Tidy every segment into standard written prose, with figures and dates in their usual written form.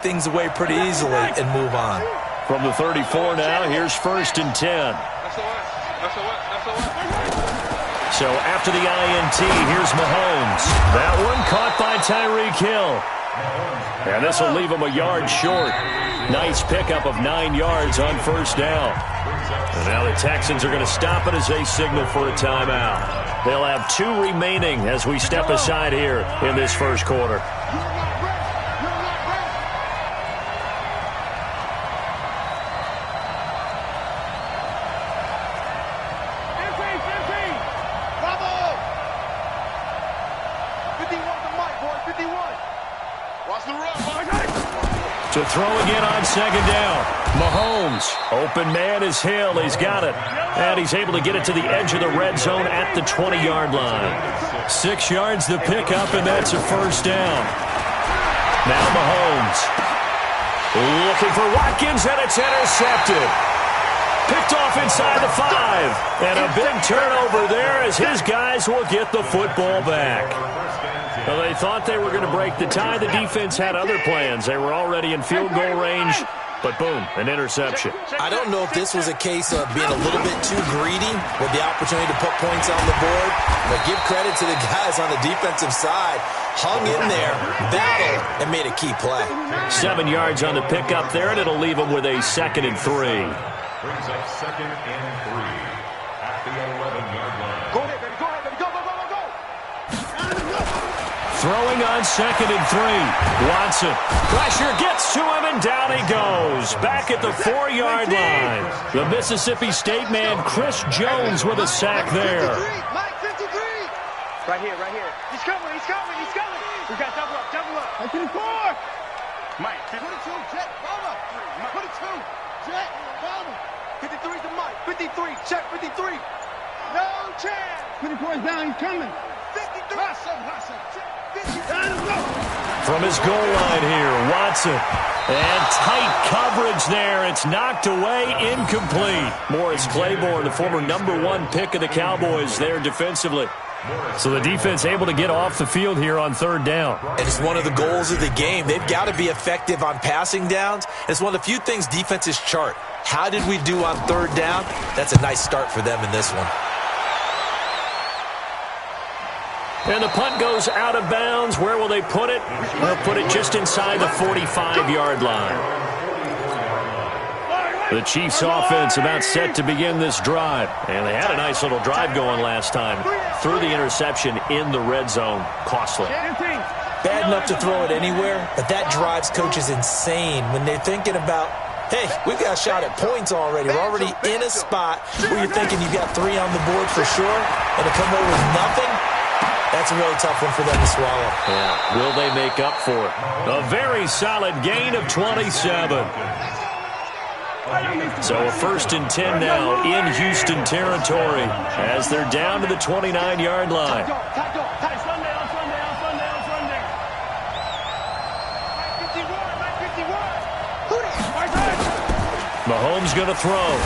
things away pretty easily and move on. From the 34 now, here's 1st and 10. So after the INT, here's Mahomes. That one caught by Tyreek Hill. And this will leave him a yard short. Nice pickup of 9 yards on 1st down. And now the Texans are going to stop it as they signal for a timeout. They'll have 2 remaining as we step aside here in this first quarter. To throw again on 2nd down. Mahomes. Open man is Hill. He's got it. And he's able to get it to the edge of the red zone at the 20-yard line. 6 yards the pickup, and that's a 1st down. Now Mahomes. Looking for Watkins, and it's intercepted. Picked off inside the 5. And a big turnover there as his guys will get the football back. Well, they thought they were going to break the tie. The defense had other plans. They were already in field goal range, but boom, an interception. I don't know if this was a case of being a little bit too greedy with the opportunity to put points on the board, but give credit to the guys on the defensive side. Hung in there, battled, and made a key play. 7 yards on the pickup there, and it'll leave them with a 2nd and 3. Brings up 2nd and 3 at the 11-yard line. Go ahead, baby. Go ahead, baby. Go, go, go, go, go. Throwing on 2nd and 3. Watson. Pressure gets to him, and down he goes. Back at the 4-yard line. The Mississippi State man, Chris Jones, with a sack there. Mike, 53. Right here, right here. He's coming, he's coming, he's coming. We got double up, double up. 54. Mike, 22, Jet, Bama. 22, Jet, Bama. 53 to Mike. 53, check 53. No chance. 54 is down, he's coming. 53. Hustle. From his goal line here, Watson. And tight coverage there. It's knocked away, incomplete. Morris Claiborne, the former #1 pick of the Cowboys there defensively. So the defense able to get off the field here on 3rd down. And it's one of the goals of the game. They've got to be effective on passing downs. It's one of the few things defenses chart. How did we do on 3rd down? That's a nice start for them in this one. And the punt goes out of bounds. Where will they put it? They'll put it just inside the 45-yard line. The Chiefs offense about set to begin this drive. And they had a nice little drive going last time. Threw the interception in the red zone. Costly. Bad enough to throw it anywhere, but that drives coaches insane when they're thinking about, hey, we've got a shot at points already. We're already in a spot where you're thinking you've got 3 on the board for sure, and to come away with nothing, that's a really tough one for them to swallow. Yeah. Will they make up for it? A very solid gain of 27. So a 1st and 10 now in Houston territory as they're down to the 29-yard line. Mahomes going to throw.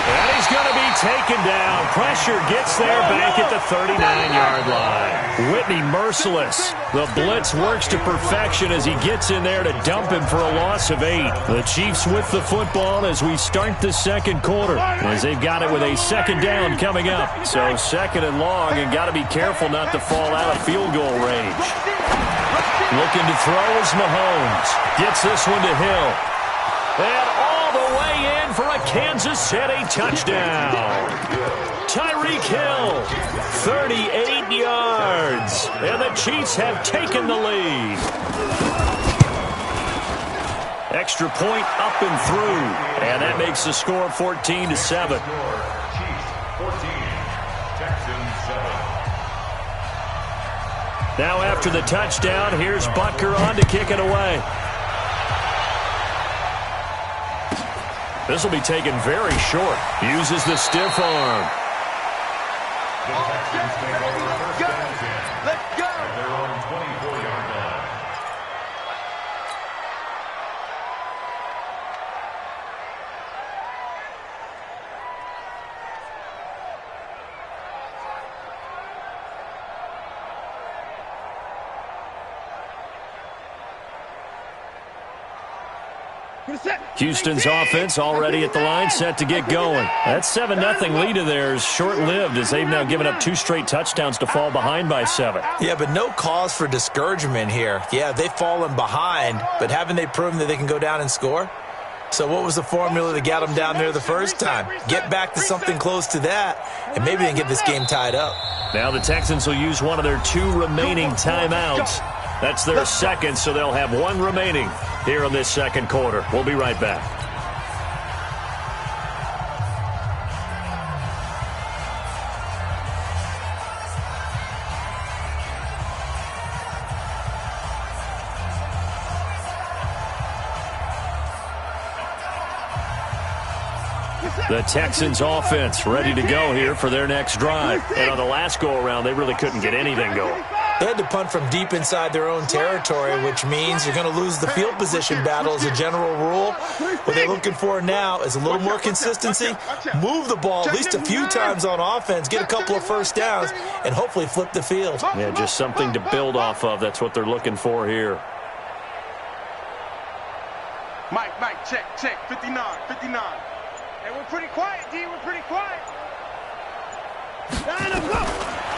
And he's going to be taken down. Pressure gets there back at the 39-yard line. Whitney merciless. The blitz works to perfection as he gets in there to dump him for a loss of 8. The Chiefs with the football as we start the 2nd quarter, as they've got it with a 2nd down coming up. So 2nd and long, and got to be careful not to fall out of field goal range. Looking to throw is Mahomes. Gets this one to Hill. And all the way in for a Kansas City touchdown. Tyreek Hill, 38 yards. And the Chiefs have taken the lead. Extra point up and through. And that makes the score 14-7. Chiefs 14, Texans 7. Now after the touchdown, here's Butker on to kick it away. This will be taken very short. Uses the stiff arm. The Texans take over 1st and 10. Let's go. At their own 24-yard line. Houston's offense already at the line, set to get going. That 7-0 lead of theirs short-lived as they've now given up 2 straight touchdowns to fall behind by 7. Yeah, but no cause for discouragement here. Yeah, they've fallen behind, but haven't they proven that they can go down and score? So what was the formula that got them down there the first time? Get back to something close to that, and maybe they can get this game tied up. Now the Texans will use one of their 2 remaining timeouts. That's their second, so they'll have 1 remaining here in this second quarter. We'll be right back. The Texans offense ready to go here for their next drive. And on the last go-around, they really couldn't get anything going. They had to punt from deep inside their own territory, which means you're going to lose the field position battle as a general rule. What they're looking for now is a little more consistency, move the ball at least a few times on offense, get a couple of first downs, and hopefully flip the field. Yeah, just something to build off of. That's what they're looking for here. Mike, check, 59. Hey, we're pretty quiet, D. We're pretty quiet.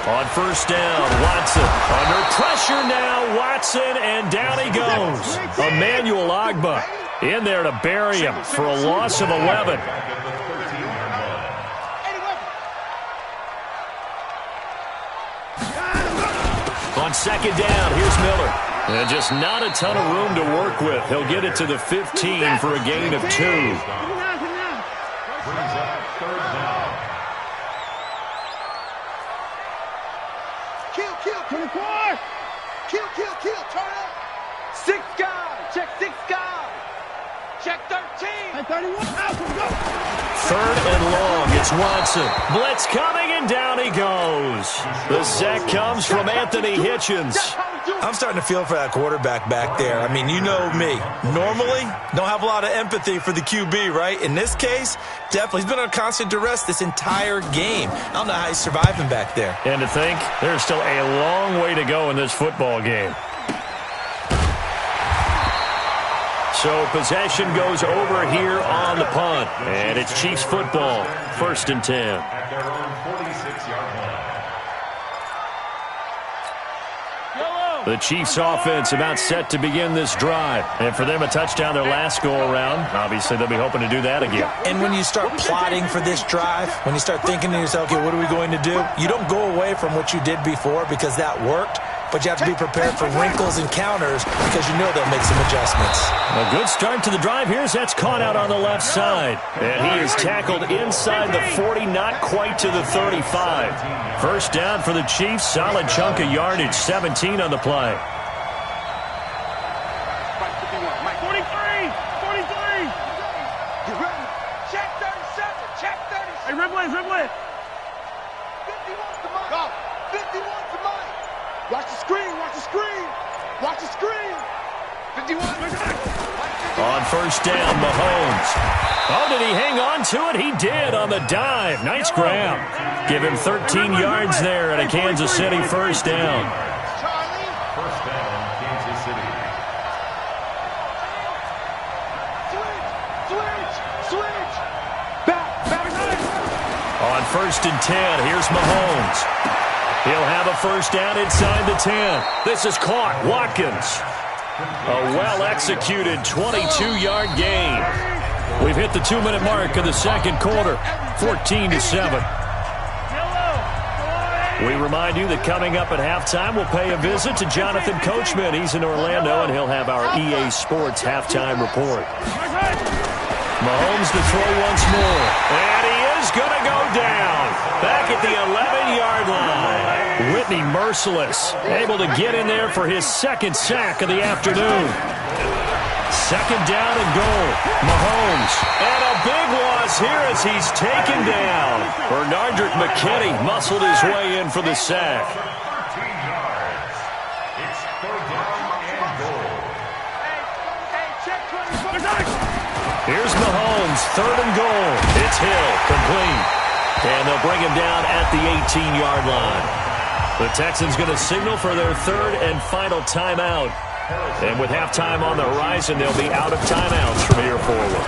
On first down, Watson. Under pressure now, Watson, and down he goes. Emmanuel Ogbah in there to bury him for a loss of 11. On second down, here's Miller. And just not a ton of room to work with. He'll get it to the 15 for a gain of 2. Brings up third down. Kill, 24. Kill, turn up. 6 guys, check 6 guys. Check 13. 31, out, go. Third and long, it's Watson. Blitz coming, and down he goes. The sack comes from Anthony Hitchens. I'm starting to feel for that quarterback back there. I mean, you know me. Normally, don't have a lot of empathy for the QB, right? In this case, definitely. He's been on constant duress this entire game. I don't know how he's surviving back there. And to think, there's still a long way to go in this football game. So possession goes over here on the punt. And it's Chiefs football, 1st and 10. At their own 46-yard line. The Chiefs offense about set to begin this drive. And for them, a touchdown their last go-around. Obviously, they'll be hoping to do that again. And when you start plotting for this drive, when you start thinking to yourself, okay, what are we going to do? You don't go away from what you did before because that worked. But you have to be prepared for wrinkles and counters because you know they'll make some adjustments. A good start to the drive here as that's caught out on the left side. And he is tackled inside the 40, not quite to the 35. First down for the Chiefs. Solid chunk of yardage, 17 on the play. Mike 51, Mike 43. Get ready. Check 37, check 37. Hey, Rimley. 51 to Mike. Go. 51 to Mike. Watch the screen. 51. On first down, Mahomes. Oh, did he hang on to it? He did on the dive. Nice grab. Give him 13 yards there at a Kansas City first down. First down, Kansas City. Switch. Back. On first and 10, here's Mahomes. He'll have a first down inside the 10. This is caught. Watkins. A well-executed 22-yard gain. We've hit the 2-minute mark of the second quarter, 14-7. We remind you that coming up at halftime, we'll pay a visit to Jonathan Coachman. He's in Orlando, and he'll have our EA Sports halftime report. Mahomes to throw once more. And he is going to go down. Back at the 11-yard line. Whitney Merciless able to get in there for his second sack of the afternoon. Second down and goal. Mahomes. And a big loss here as he's taken down. Bernardrick McKinney muscled his way in for the sack. 13 yards. It's third down and goal. Here's Mahomes, third and goal. It's Hill, complete. And they'll bring him down at the 18-yard line. The Texans going to signal for their third and final timeout And with halftime on the horizon, they'll be out of timeouts from here forward.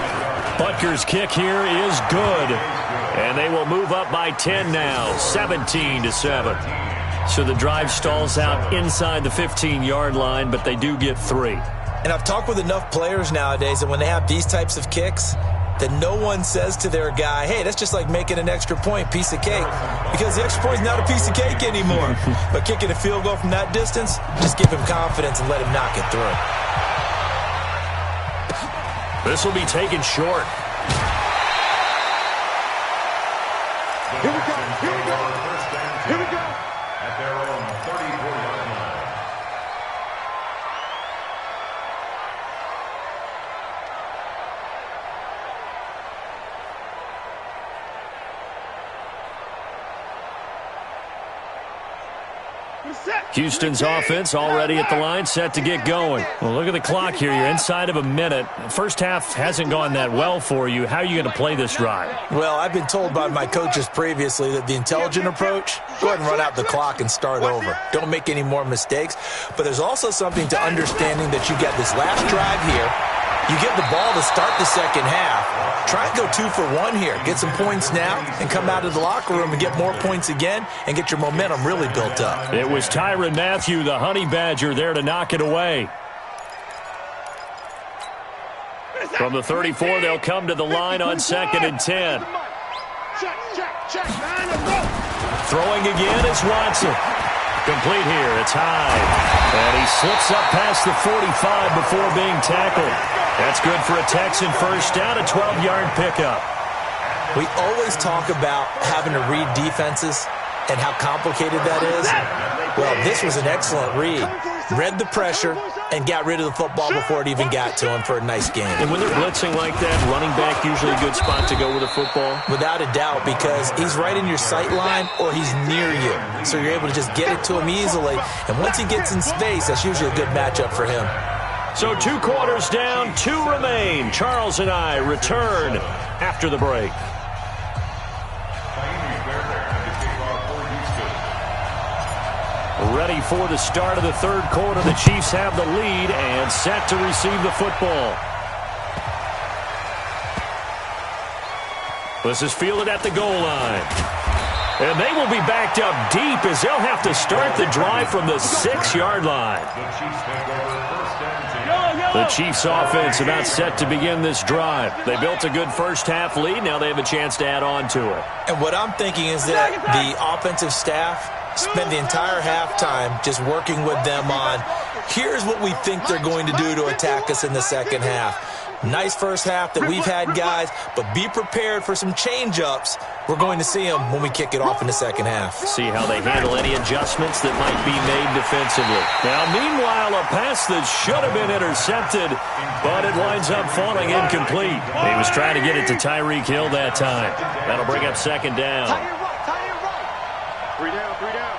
Butker's kick here is good. And they will move up by 10 now, 17-7. So the drive stalls out inside the 15-yard line, but they do get 3. And I've talked with enough players nowadays that when they have these types of kicks, that no one says to their guy, hey, that's just like making an extra point, piece of cake. Because the extra point is not a piece of cake anymore. But kicking a field goal from that distance, just give him confidence and let him knock it through. This will be taken short. Here we go. Here we go. Here we go. At their own 34-yard line. Houston's offense already at the line, set to get going. Well, look at the clock here. You're inside of a minute. First half hasn't gone that well for you. How are you going to play this drive? Well, I've been told by my coaches previously that the intelligent approach, go ahead and run out the clock and start over. Don't make any more mistakes. But there's also something to understanding that you got this last drive here. You get the ball to start the second half. Try and go 2 for 1 here. Get some points now and come out of the locker room and get more points again and get your momentum really built up. It was Tyrann Mathieu, the Honey Badger, there to knock it away. From the 34, they'll come to the line on 2nd and 10. Throwing again is Watson. Complete here. It's Hyde. And he slips up past the 45 before being tackled. That's good for a Texan first down, a 12-yard pickup. We always talk about having to read defenses and how complicated that is. Well, this was an excellent read. Read the pressure and got rid of the football before it even got to him for a nice game. And when they're blitzing like that, running back usually a good spot to go with a football? Without a doubt, because he's right in your sight line or he's near you. So you're able to just get it to him easily. And once he gets in space, that's usually a good matchup for him. So 2 quarters down, 2 remain. Charles and I return after the break. Ready for the start of the third quarter. The Chiefs have the lead and set to receive the football. This is fielded at the goal line. And they will be backed up deep as they'll have to start the drive from the 6-yard line. The Chiefs offense about set to begin this drive. They built a good first half lead. Now they have a chance to add on to it. And what I'm thinking is that the offensive staff spend the entire halftime just working with them on, here's what we think they're going to do to attack us in the second half. Nice first half that we've had, guys, but be prepared for some change-ups. We're going to see them when we kick it off in the second half. See how they handle any adjustments that might be made defensively. Now, meanwhile, a pass that should have been intercepted, but it winds up falling incomplete. He was trying to get it to Tyreek Hill that time. That'll bring up 2nd down. Three down, 3 down.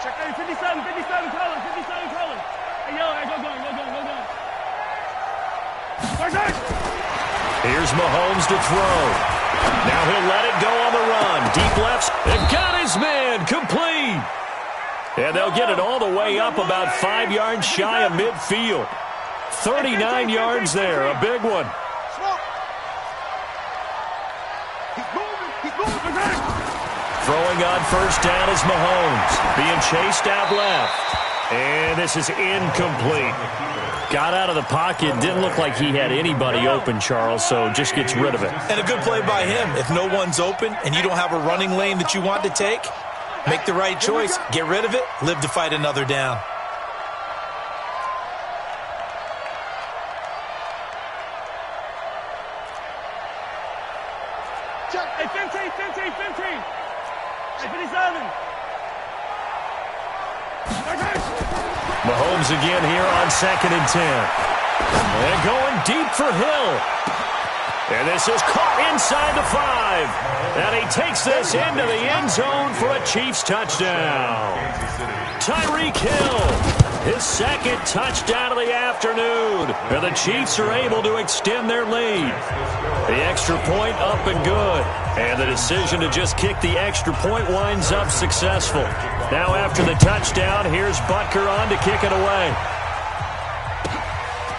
Check 57, 57 colors, 57 colors. Hey, yo, hey, go. Here's Mahomes to throw. Now he'll let it go on the run. Deep left. They've got his man. Complete. And they'll get it all the way up about 5 yards shy of midfield. 39 yards there. A big one. Throwing on first down is Mahomes. Being chased out left. And this is incomplete. Got out of the pocket. Didn't look like he had anybody open, Charles, so just gets rid of it. And a good play by him. If no one's open and you don't have a running lane that you want to take, make the right choice. Get rid of it. Live to fight another down. Hey, 15. Hey, 57. Mahomes again here on 2nd and 10. And going deep for Hill. And this is caught inside the 5. And he takes this into the end zone for a Chiefs touchdown. Tyreek Hill, his second touchdown of the afternoon. And the Chiefs are able to extend their lead. The extra point up and good. And the decision to just kick the extra point winds up successful. Now after the touchdown, here's Butker on to kick it away.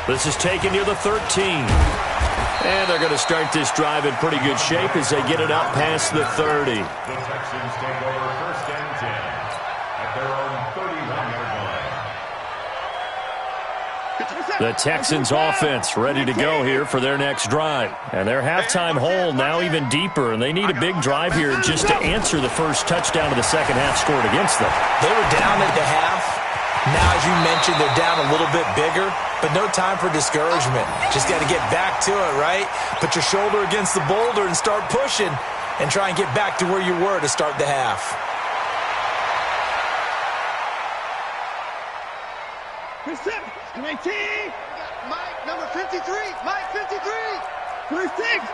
This is taken near the 13. And they're going to start this drive in pretty good shape as they get it up past the 30. The Texans take over 1st and 10 at their own 31-yard line. The Texans offense ready to go here for their next drive. And their halftime hole now even deeper, and they need a big drive here just to answer the first touchdown of the second half scored against them. They were down at the half. Now, as you mentioned, they're down a little bit bigger, but no time for discouragement. Just got to get back to it, right? Put your shoulder against the boulder and start pushing and try and get back to where you were to start the half. Reception, 19. Mike, number 53. Mike, 53. 26.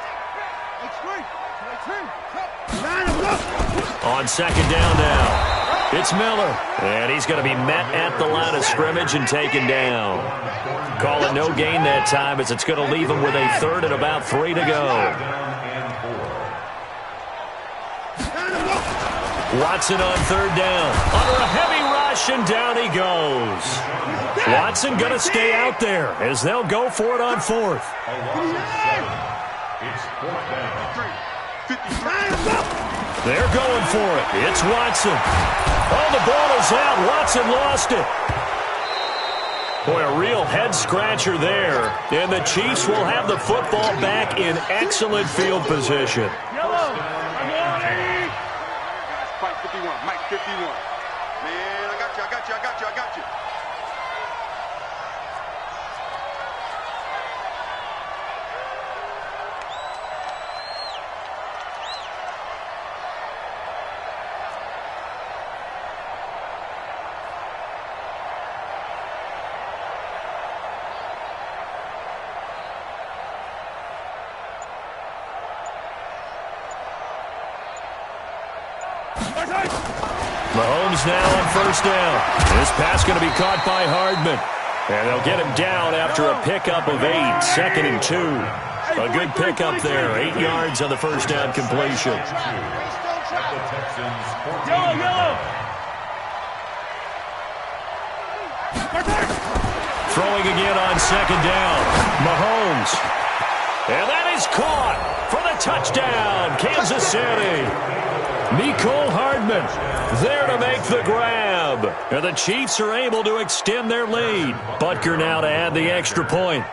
On second down now. It's Miller, and he's going to be met at the line of scrimmage and taken down. Calling no gain that time as it's going to leave him with a third and about 3 to go. Watson on third down. Under a heavy rush, and down he goes. Watson going to stay out there as they'll go for it on 4th. It's 4th down. They're going for it. It's Watson. Oh, the ball is out. Watson lost it. Boy, a real head-scratcher there. And the Chiefs will have the football back in excellent field position. Yellow. Mike 51. Mike 51. Man, I got you. Mahomes now on first down. This pass going to be caught by Hardman. And they'll get him down after a pickup of 8. 2nd and 2. A good pickup there. 8 yards on the first down completion. Throwing again on second down. Mahomes. And that is caught for the touchdown. Kansas City. Mecole Hardman there to make the grab. And the Chiefs are able to extend their lead. Butker now to add the extra point.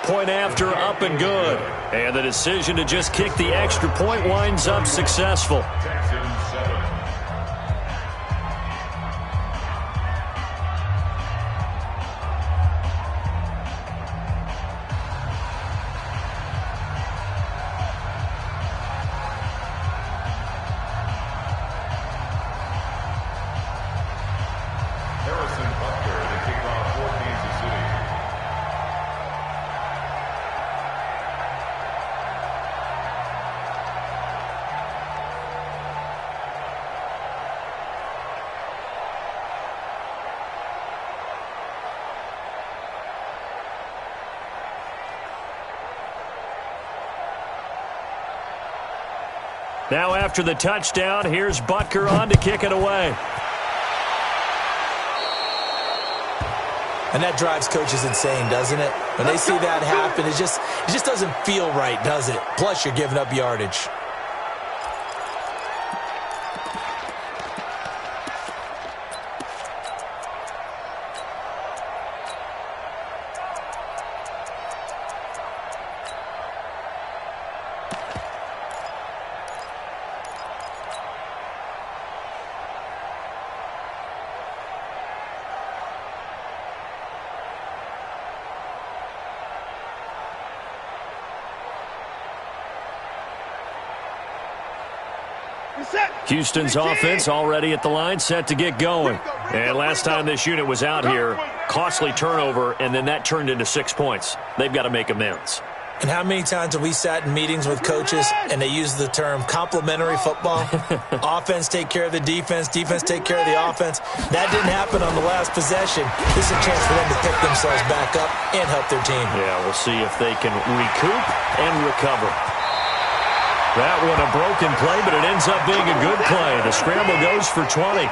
Point after, up and good. And the decision to just kick the extra point winds up successful. Texans 7. Harrison Butker to kick off for Kansas City. Now after the touchdown, here's Butker on to kick it away. And that drives coaches insane, doesn't it? When they see that happen, it just doesn't feel right, does it? Plus, you're giving up yardage. Houston's offense already at the line, set to get going. And last time this unit was out here, costly turnover, and then that turned into 6 points. They've got to make amends. And how many times have we sat in meetings with coaches and they use the term complementary football? Offense take care of the defense, defense take care of the offense. That didn't happen on the last possession. This is a chance for them to pick themselves back up and help their team. Yeah, we'll see if they can recoup and recover. That one a broken play, but it ends up being a good play. The scramble goes for 20.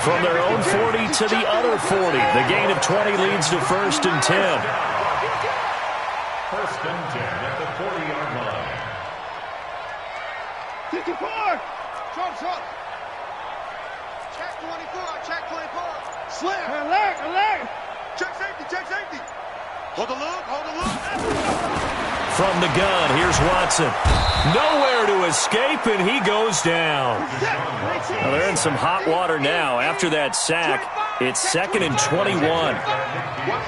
From their own 40 to the other 40. The gain of 20 leads to 1st and 10. First and 10 at the 40-yard line. 54! Short. Check 24, check 24. Slip. Alert. Check safety. Hold the look. From the gun, here's Watson. Nowhere to escape, and he goes down. Well, they're in some hot water now. After that sack, it's 2nd and 21. Watch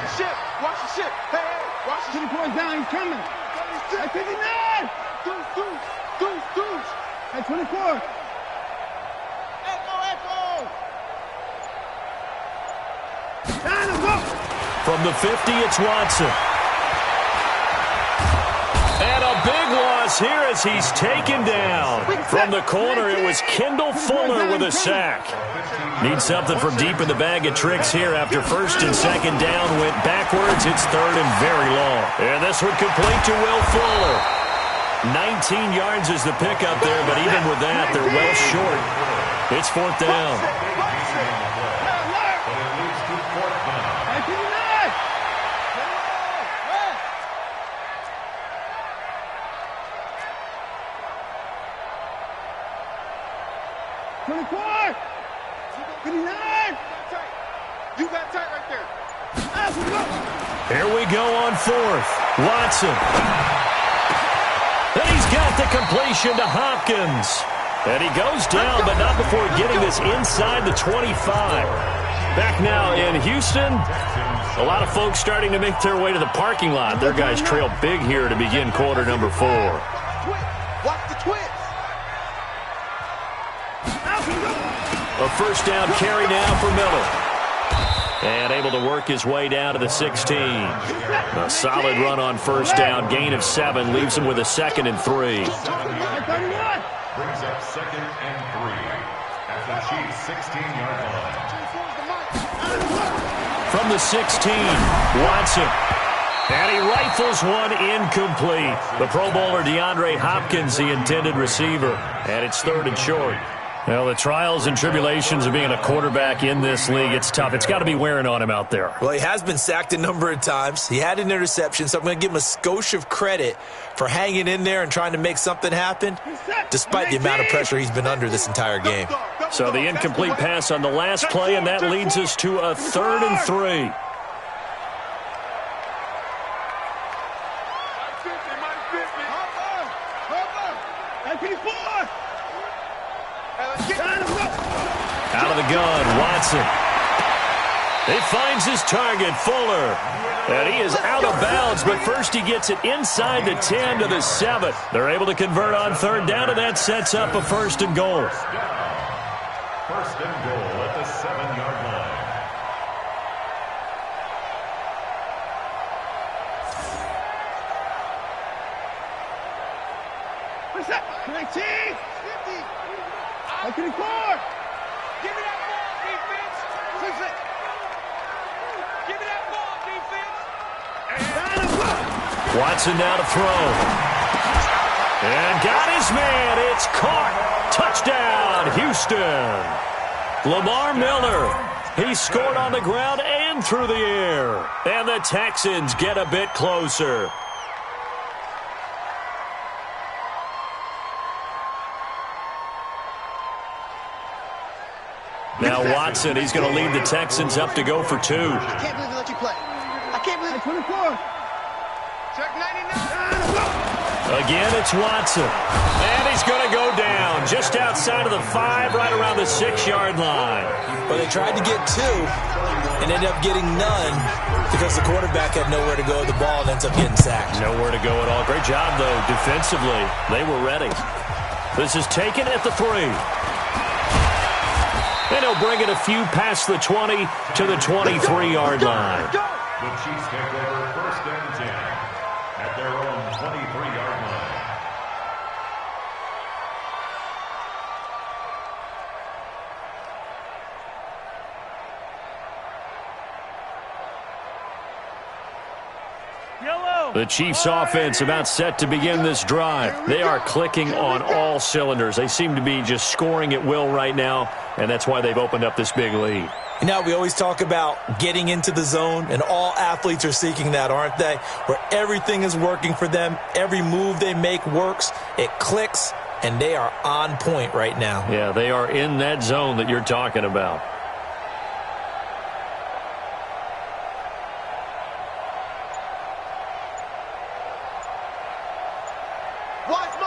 the ship. Hey, watch the ship. 24 down, he's coming. At 59. Deuce. At 24. Echo. Time to go. From the 50, it's Watson. And a big loss here as he's taken down. From the corner, it was Kendall Fuller with a sack. Needs something from deep in the bag of tricks here after 1st and 2nd down went backwards. It's 3rd and very long. And this one complete to Will Fuller. 19 yards is the pickup there, but even with that, they're well short. It's 4th down. Here we go on 4th. Watson. And he's got the completion to Hopkins. And he goes down, but not before getting this inside the 25. Back now in Houston. A lot of folks starting to make their way to the parking lot. Their guys trail big here to begin quarter number 4. Watch the twist. A 1st down carry now for Miller. And able to work his way down to the 16. A solid run on 1st down. Gain of 7 leaves him with a 2nd and 3. Brings up 2nd and 3 at the Chiefs' 16-yard line. From the 16, Watson. And he rifles one incomplete. The Pro Bowler DeAndre Hopkins, the intended receiver. And it's 3rd and short. Well, the trials and tribulations of being a quarterback in this league, it's tough. It's got to be wearing on him out there. Well, he has been sacked a number of times. He had an interception, so I'm going to give him a skosh of credit for hanging in there and trying to make something happen, despite the amount of pressure he's been under this entire game. So the incomplete pass on the last play, and that leads us to a 3rd and 3. Out of the gun, Watson. He finds his target, Fuller. And he is out of bounds, but first he gets it inside the 10 to the 7. They're able to convert on 3rd down, and that sets up a 1st and goal. 1st and goal at the 7-yard line. What's that? 19! 50! I can record! Give me that ball, defense! Give me that ball, defense! Watson now to throw. And got his man. It's caught. Touchdown, Houston. Lamar Miller. He scored on the ground and through the air. And the Texans get a bit closer. Now Watson, he's going to lead the Texans up to go for 2. I can't believe they let you play. I can't believe 24. Check 99. Again, it's Watson. And he's going to go down just outside of the 5, right around the 6-yard line. But they tried to get 2 and ended up getting none because the quarterback had nowhere to go with the ball and ends up getting sacked. Nowhere to go at all. Great job, though, defensively. They were ready. This is taken at the 3. And he'll bring it a few past the 20 to the 23-yard line. The Chiefs take over 1st and 10 at their own 23-yard line. The Chiefs offense about set to begin this drive. They are clicking on all cylinders. They seem to be just scoring at will right now, and that's why they've opened up this big lead. You know, we always talk about getting into the zone, and all athletes are seeking that, aren't they? Where everything is working for them. Every move they make works. It clicks, and they are on point right now. Yeah, they are in that zone that you're talking about.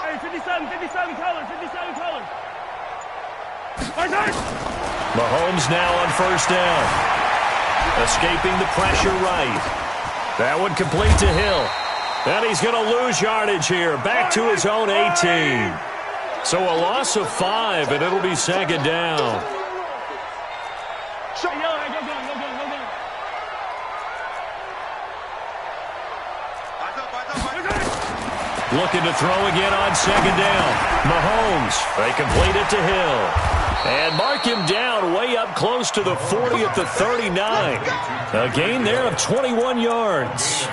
Hey, 57 colors. Mahomes now on 1st down. Escaping the pressure right. That one complete to Hill. And he's going to lose yardage here. Back to his own 18. So a loss of 5, and it'll be 2nd down. Looking to throw again on 2nd down. Mahomes, they complete it to Hill. And mark him down way up close to the 40 at the 39. A gain there of 21 yards.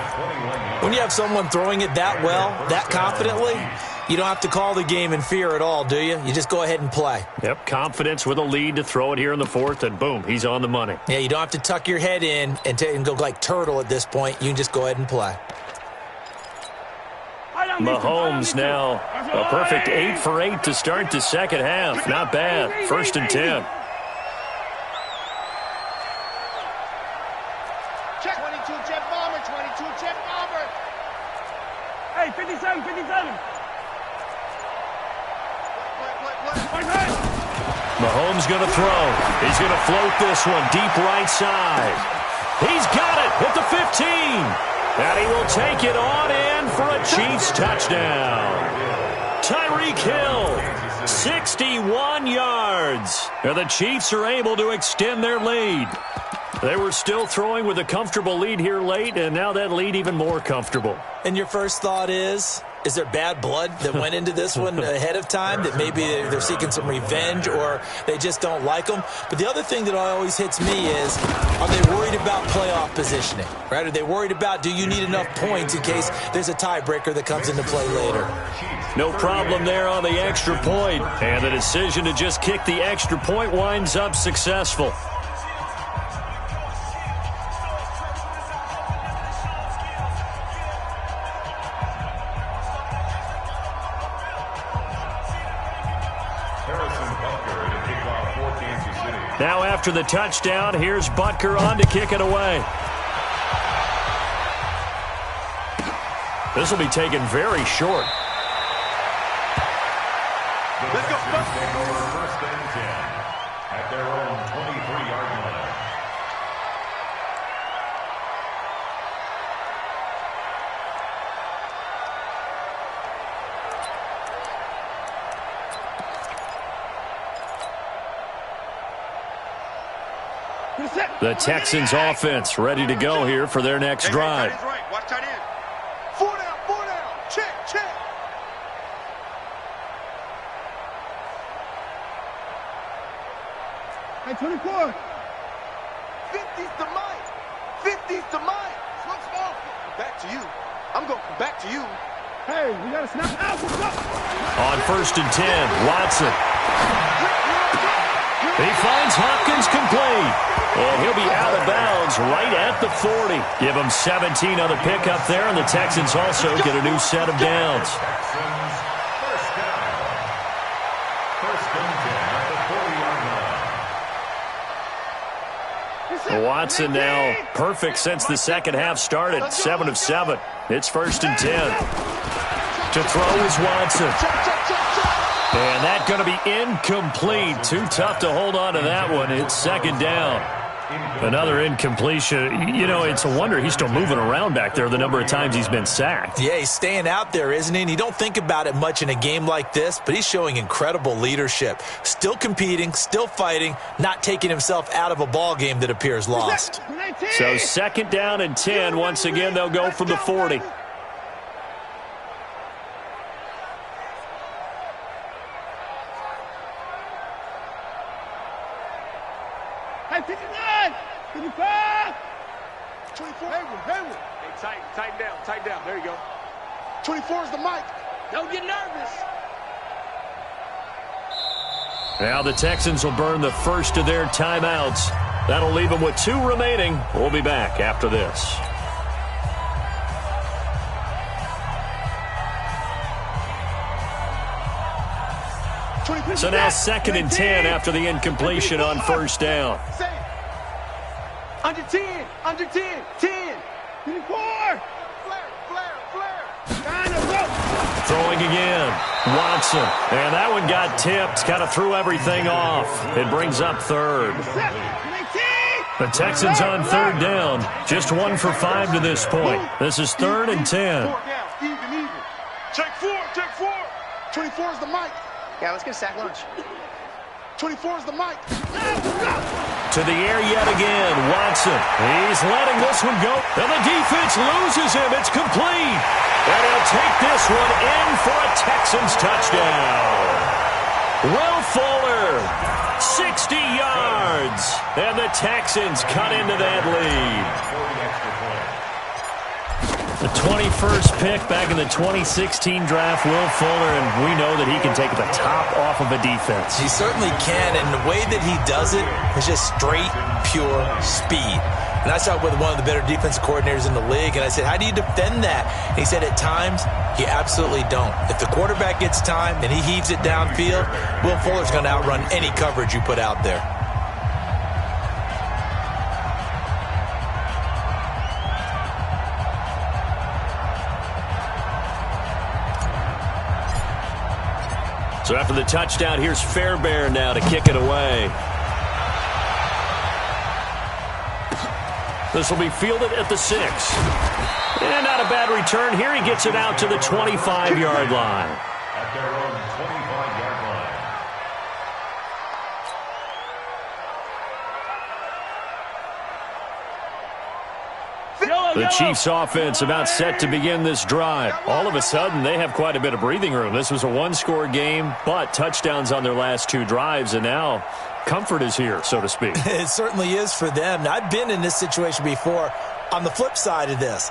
When you have someone throwing it that well, that confidently, you don't have to call the game in fear at all, do you? You just go ahead and play. Yep, confidence with a lead to throw it here in the 4th, and boom, he's on the money. Yeah, you don't have to tuck your head in and go like turtle at this point. You can just go ahead and play. Mahomes now a perfect 8 for 8 to start the 2nd half. Not bad. 1st and 10. Check 22 jet bomber, 22 jet bomber. Hey, 57. Mahomes going to throw. He's going to float this one deep right side. He's got it at the 15. And he will take it on in for a Chiefs touchdown. Tyreek Hill, 61 yards. And the Chiefs are able to extend their lead. They were still throwing with a comfortable lead here late, and now that lead even more comfortable. And your first thought is there bad blood that went into this one ahead of time, that maybe they're seeking some revenge or they just don't like them? But the other thing that always hits me is, are they worried about playoff positioning? Right? Are they worried about, do you need enough points in case there's a tiebreaker that comes into play later? No problem there on the extra point. And the decision to just kick the extra point winds up successful. Now after the touchdown, here's Butker on to kick it away. This will be taken very short. Let's go. 1st and 10 at their own 23-yard line. The Texans offense ready to go here for their next drive. Watch tight end. 4 down. Check. Hey, 24. 50's to mine. Switch ball. Back to you. I'm going back to you. Hey, we got to snap out. On 1st and 10, Watson. He finds Hopkins complete. And he'll be out of bounds right at the 40. Give him 17 on the pickup there, and the Texans also get a new set of downs. Watson now perfect since the 2nd half started. 7 of 7. It's 1st and 10. To throw is Watson. And that's going to be incomplete. Too tough to hold on to that one. It's 2nd down. Another incompletion. You know, it's a wonder he's still moving around back there the number of times he's been sacked. Yeah, he's staying out there, isn't he? And you don't think about it much in a game like this, but he's showing incredible leadership. Still competing, still fighting, not taking himself out of a ball game that appears lost. So 2nd down and 10. Once again, they'll go from the 40. Hey, 59, 55, 24. Hayward. Hey, tighten down. There you go. 24 is the mic. Don't get nervous. Now the Texans will burn the first of their timeouts. That'll leave them with 2 remaining. We'll be back after this. So now 2nd and 10 after the incompletion on 1st down. Under 10, 10. 24. Flare. Throwing again. Watson. And that one got tipped. Kind of threw everything off. It brings up 3rd. The Texans on 3rd down. Just 1 for 5 to this point. This is 3rd and 10. Even. Check 4. 24 is the mic. Yeah, let's get a sack lunch. 24 is the mic. To the air yet again. Watson. He's letting this one go. And the defense loses him. It's complete. And he'll take this one in for a Texans touchdown. Will Fuller, 60 yards. And the Texans cut into that lead. The 21st pick back in the 2016 draft, Will Fuller, and we know that he can take the top off of a defense. He certainly can, and the way that he does it is just straight, pure speed. And I saw it with one of the better defensive coordinators in the league, and I said, how do you defend that? And he said, at times, you absolutely don't. If the quarterback gets time and he heaves it downfield, Will Fuller's going to outrun any coverage you put out there. So after the touchdown, here's Fairbairn now to kick it away. This will be fielded at the 6. And not a bad return. Here he gets it out to the 25-yard line. At their own 25-yard line. The Chiefs offense about set to begin this drive. All of a sudden, they have quite a bit of breathing room. This was a 1-score game, but touchdowns on their last 2 drives, and now comfort is here, so to speak. It certainly is for them. Now, I've been in this situation before on the flip side of this.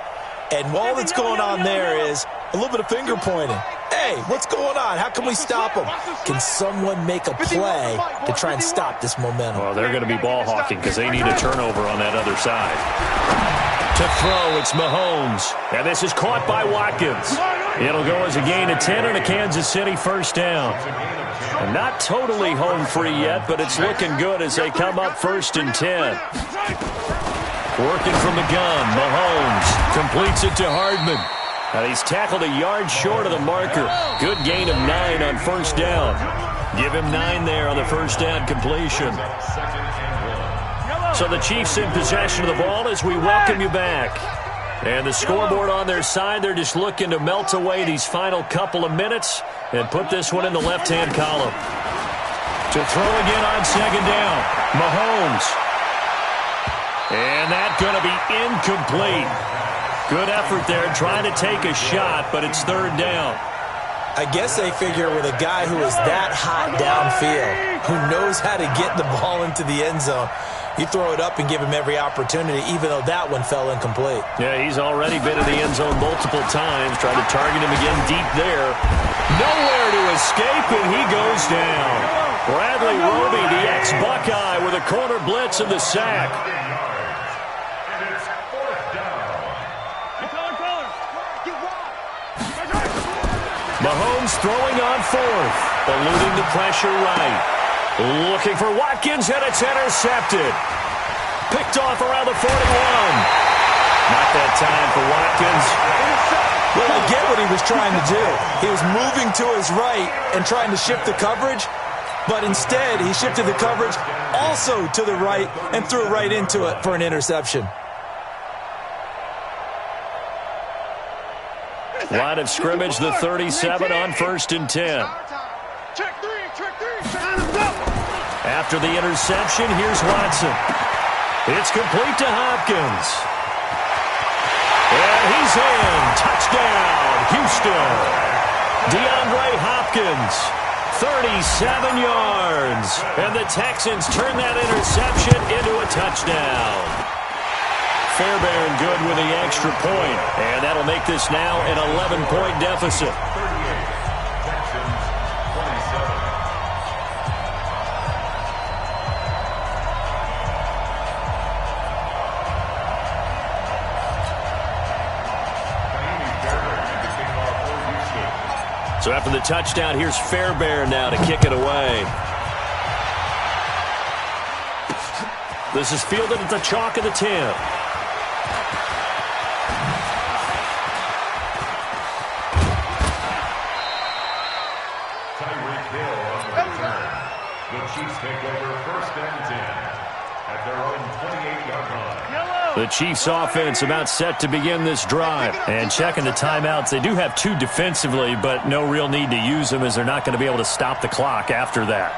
And all that's going on there is a little bit of finger pointing. Hey, what's going on? How can we stop them? Can someone make a play to try and stop this momentum? Well, they're going to be ball hawking because they need a turnover on that other side. To throw, it's Mahomes. And this is caught by Watkins. It'll go as a gain of 10 and a Kansas City 1st down. And not totally home free yet, but it's looking good as they come up 1st and 10. Working from the gun, Mahomes completes it to Hardman. Now he's tackled a yard short of the marker. Good gain of 9 on 1st down. Give him 9 there on the 1st down completion. So the Chiefs in possession of the ball as we welcome you back. And the scoreboard on their side, they're just looking to melt away these final couple of minutes and put this one in the left-hand column. To throw again on 2nd down, Mahomes. And that's going to be incomplete. Good effort there trying to take a shot, but it's 3rd down. I guess they figure with a guy who is that hot downfield, who knows how to get the ball into the end zone, you throw it up and give him every opportunity, even though that one fell incomplete. Yeah, he's already been in the end zone multiple times, trying to target him again deep there. Nowhere to escape, and he goes down. Bradley Roby, the ex-Buckeye, with a corner blitz and the sack. Mahomes throwing on 4th, eluding the pressure right. Looking for Watkins, and it's intercepted. Picked off around the 41. Not that time for Watkins. Well, I get what he was trying to do. He was moving to his right and trying to shift the coverage. But instead, he shifted the coverage also to the right and threw right into it for an interception. Line of scrimmage, the 37 on 1st and 10. Check three. After the interception, here's Watson. It's complete to Hopkins. And he's in. Touchdown, Houston. DeAndre Hopkins, 37 yards. And the Texans turn that interception into a touchdown. Fairbairn good with the extra point. And that'll make this now an 11-point deficit. So after the touchdown, here's Fairbairn now to kick it away. This is fielded at the chalk of the 10. Tyreek Hill on the return. The Chiefs take over 1st and 10 at their own 28-yard line. The Chiefs offense about set to begin this drive. And checking the timeouts, they do have 2 defensively, but no real need to use them as they're not going to be able to stop the clock after that.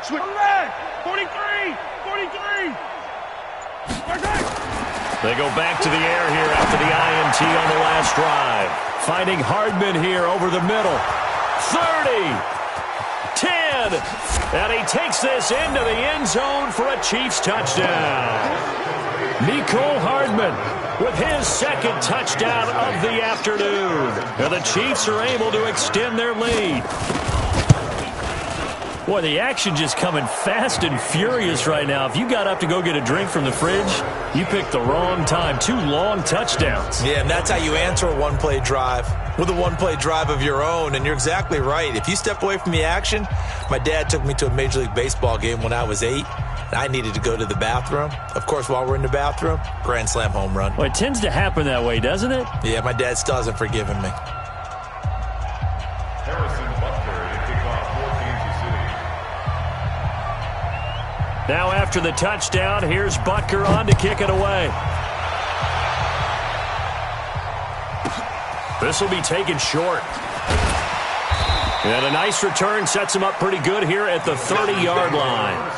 Switch back. 43. They go back to the air here after the INT on the last drive. Finding Hardman here over the middle. 30, 10, and he takes this into the end zone for a Chiefs touchdown. Mecole Hardman with his 2nd touchdown of the afternoon. And the Chiefs are able to extend their lead. Boy, the action just coming fast and furious right now. If you got up to go get a drink from the fridge, you picked the wrong time. 2 long touchdowns. Yeah, and that's how you answer a one-play drive with a one-play drive of your own. And you're exactly right. If you step away from the action, my dad took me to a Major League Baseball game when I was 8. And I needed to go to the bathroom. Of course, while we're in the bathroom, grand slam home run. Well, it tends to happen that way, doesn't it? Yeah, my dad still hasn't forgiven me. Now after the touchdown, here's Butker on to kick it away. This will be taken short. And a nice return sets him up pretty good here at the 30-yard line.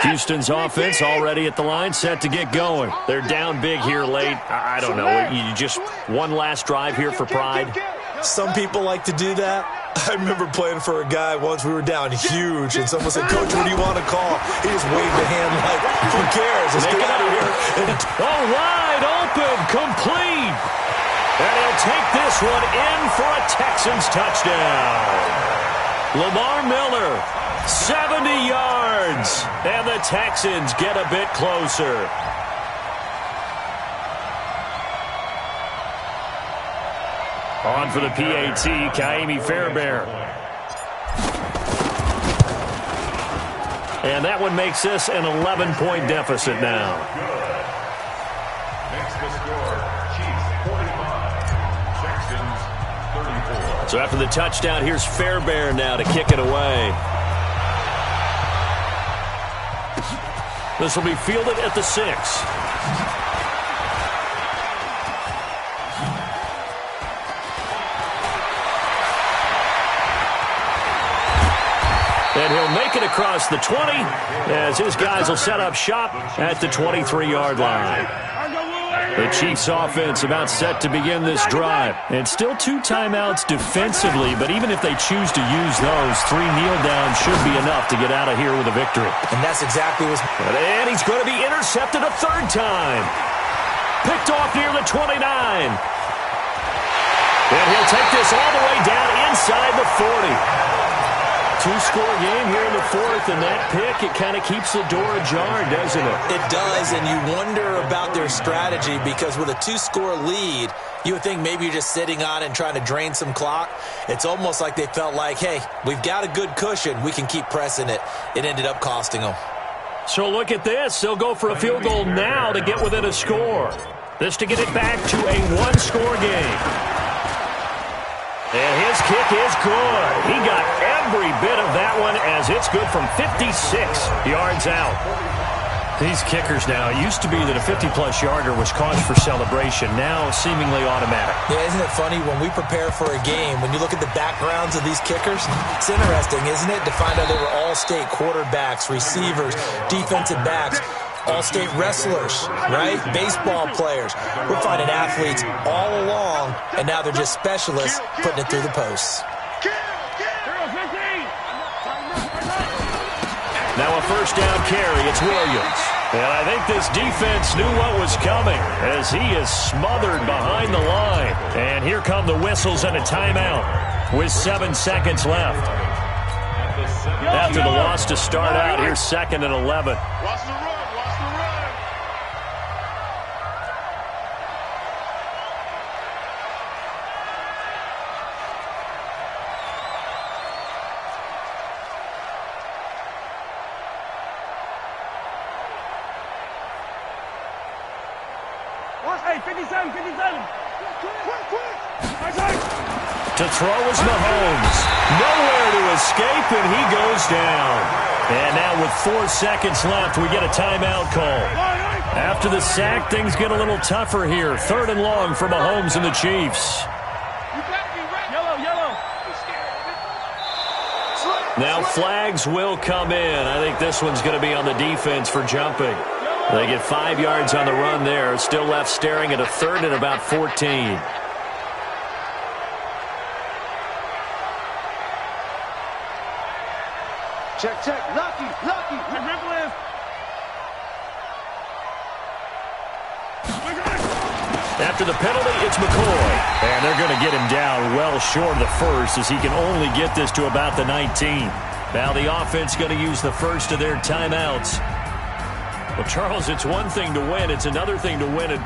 Houston's offense already at the line, set to get going. They're down big here late. I don't know. You just one last drive here for pride. Some people like to do that. I remember playing for a guy once. We were down huge, and someone said, "Coach, what do you want to call?" He just waved a hand like, "Who cares? Let's get out of here." Wide open, complete. And he'll take this one in for a Texans touchdown. Lamar Miller, 70 yards, and the Texans get a bit closer. On for the PAT, Kaimi Fairbairn. And that one makes this an 11-point deficit now. Makes the score Chiefs 45, Texans 34. So after the touchdown, here's Fairbairn now to kick it away. This will be fielded at the 6. And he'll make it across the 20 as his guys will set up shop at the 23-yard line. The Chiefs offense about set to begin this drive. And still 2 timeouts defensively, but even if they choose to use those, 3 kneel downs should be enough to get out of here with a victory. And that's exactly what's... And he's going to be intercepted a 3rd time. picked off near the 29. And he'll take this all the way down inside the 40. Two-score game here in the fourth, and that pick, it kind of keeps the door ajar, doesn't it? It does, and you wonder about their strategy because with a two-score lead, you would think maybe you're just sitting on it and trying to drain some clock. It's almost like they felt like, hey, we've got a good cushion. We can keep pressing it. It ended up costing them. So look at this. They'll go for a field goal now to get within a score. This to get it back to a one-score game. And his kick is good. He got every bit of that one as it's good from 56 yards out. These kickers now, it used to be that a 50-plus yarder was cause for celebration. Now seemingly automatic. Yeah, isn't it funny when we prepare for a game, when you look at the backgrounds of these kickers, it's interesting, isn't it, to find out they were all-state quarterbacks, receivers, defensive backs, all-state wrestlers, right? Baseball players. We're finding athletes all along, and now they're just specialists putting it through the posts. Now a first down carry. It's Williams. And I think this defense knew what was coming as he is smothered behind the line. And here come the whistles and a timeout with 7 seconds left. After the loss to start out, here's 2nd and 11. Watch the run. Watch the run. Hey, 57, 57. Quick. To throw is Mahomes. Nowhere to escape, and he goes down. And now with 4 seconds left, we get a timeout call. After the sack, things get a little tougher here. 3rd and long for Mahomes and the Chiefs. Yellow. Now flags will come in. I think this one's going to be on the defense for jumping. They get 5 yards on the run there. Still left staring at a 3rd and about 14. Check. Lucky. After the penalty, it's McCoy. And they're going to get him down well short of the first as he can only get this to about the 19. Now the offense going to use the first of their timeouts. Well, Charles, it's one thing to win. It's another thing to win and